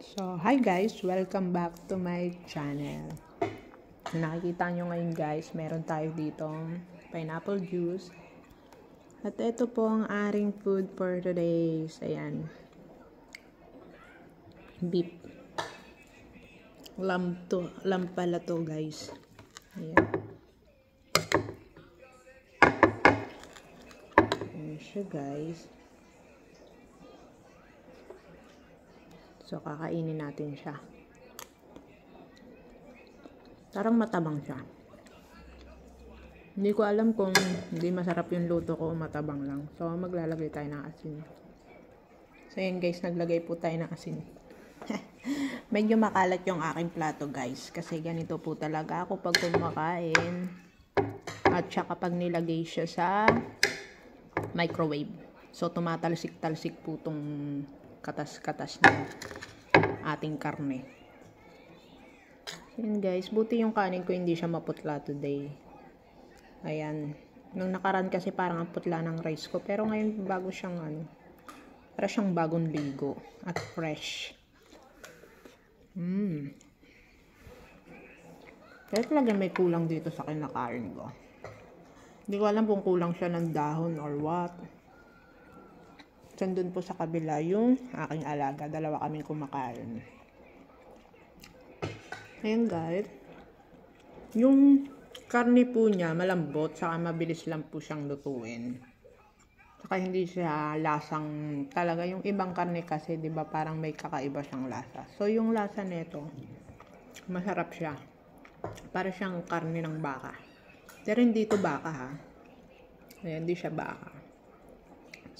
So, hi guys! Welcome back to my channel. Nakikita nyo ngayon guys, meron tayo dito pineapple juice. At ito po ang aring food for today. Ayan. Beef. Lamb pala to guys. Ayan. Ayan siya guys. So, kakainin natin siya. Parang matabang siya. Hindi ko alam kung hindi masarap yung luto ko o matabang lang. So, maglalagay tayo ng asin. So, yan guys, naglagay po tayo ng asin. Medyo makalat yung aking plato guys. Kasi ganito po talaga ako pag kumakain. At saka kapag nilagay siya sa microwave. So, tumatalsik-talsik po itong katas-katas ng ating karne. Ayan guys, buti yung kanin ko hindi siya maputla today. Ayan. Nung nakaraan kasi parang ang putla ng rice ko. Pero ngayon bago siyang para siyang bagong ligo. At fresh. Kaya talaga may kulang dito sa kinakain ko. Hindi ko alam kung kulang siya ng dahon or what. Doon po sa kabila yung aking alaga. Dalawa kaming kumakain. Ayan guys. Yung karne po niya malambot. Saka mabilis lang po siyang lutuin. Saka hindi siya lasang talaga. Yung ibang karne kasi diba parang may kakaiba siyang lasa. So yung lasa nito masarap siya. Para siyang karne ng baka. Pero hindi ito baka ha. Ayan, hindi siya baka.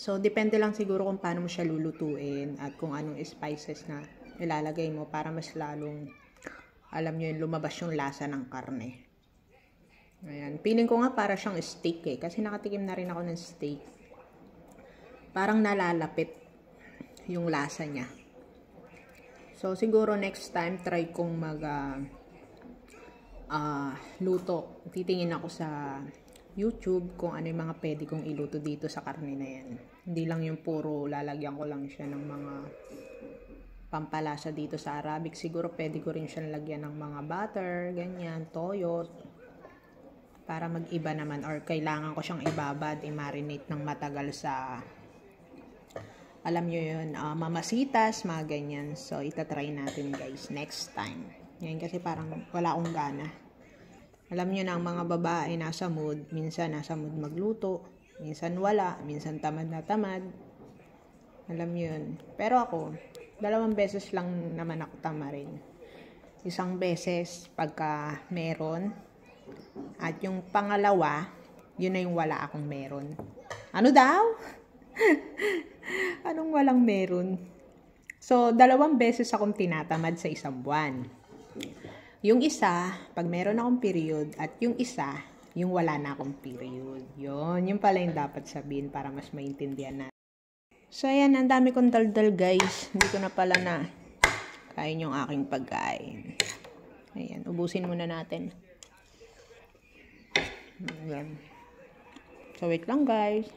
So, depende lang siguro kung paano mo siya lulutuin at kung anong spices na ilalagay mo para mas lalong, alam nyo yun, lumabas yung lasa ng karne. Ayan. Feeling ko nga para siyang steak eh. Kasi nakatikim na rin ako ng steak. Parang nalalapit yung lasa niya. So, siguro next time, try kong luto. Titingin ako sa YouTube kung ano yung mga pwede kong iluto dito sa karne na yan. Hindi lang yung puro lalagyan ko lang siya ng mga pampalasa dito sa Arabic. Siguro pwede ko rin siya lagyan ng mga butter, ganyan, toyo. Para mag-iba naman or kailangan ko siyang ibabad, i-marinate ng matagal sa alam nyo yun, mamasitas, mga ganyan. So, itatry natin guys next time. Yan kasi parang wala akong gana. Alam nyo na ang mga babae nasa mood. Minsan nasa mood magluto. Minsan wala. Minsan tamad na tamad. Alam nyo yun. Pero ako, 2 beses lang naman ako tamarin. 1 beses pagka meron. At yung pangalawa, yun na yung wala akong meron. Ano daw? Anong walang meron? So, 2 beses akong tinatamad sa 1 buwan. Yung isa, pag meron akong period, at yung isa, yung wala na akong period. Yun pala yung dapat sabihin para mas maintindihan natin. So, ayan, ang dami kong daldal guys. Hindi ko na pala na kain yung aking pagkain. Ayan, ubusin muna natin. Ayan. So, wait lang guys.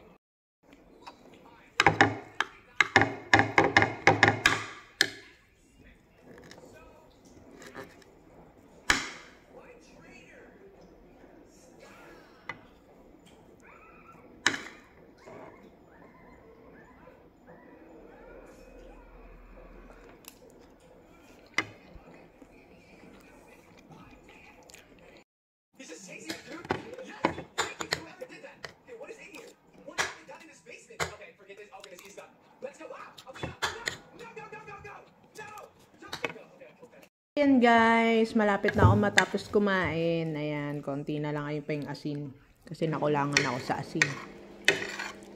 Ayan guys, malapit na ako matapos kumain. Ayan, konti na lang ayun pa yung asin. Kasi nakulangan ako sa asin.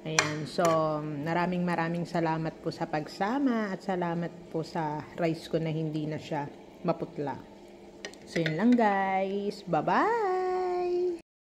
Ayan, so maraming salamat po sa pagsama at salamat po sa rice ko na hindi na siya maputla. So yun lang guys, bye bye!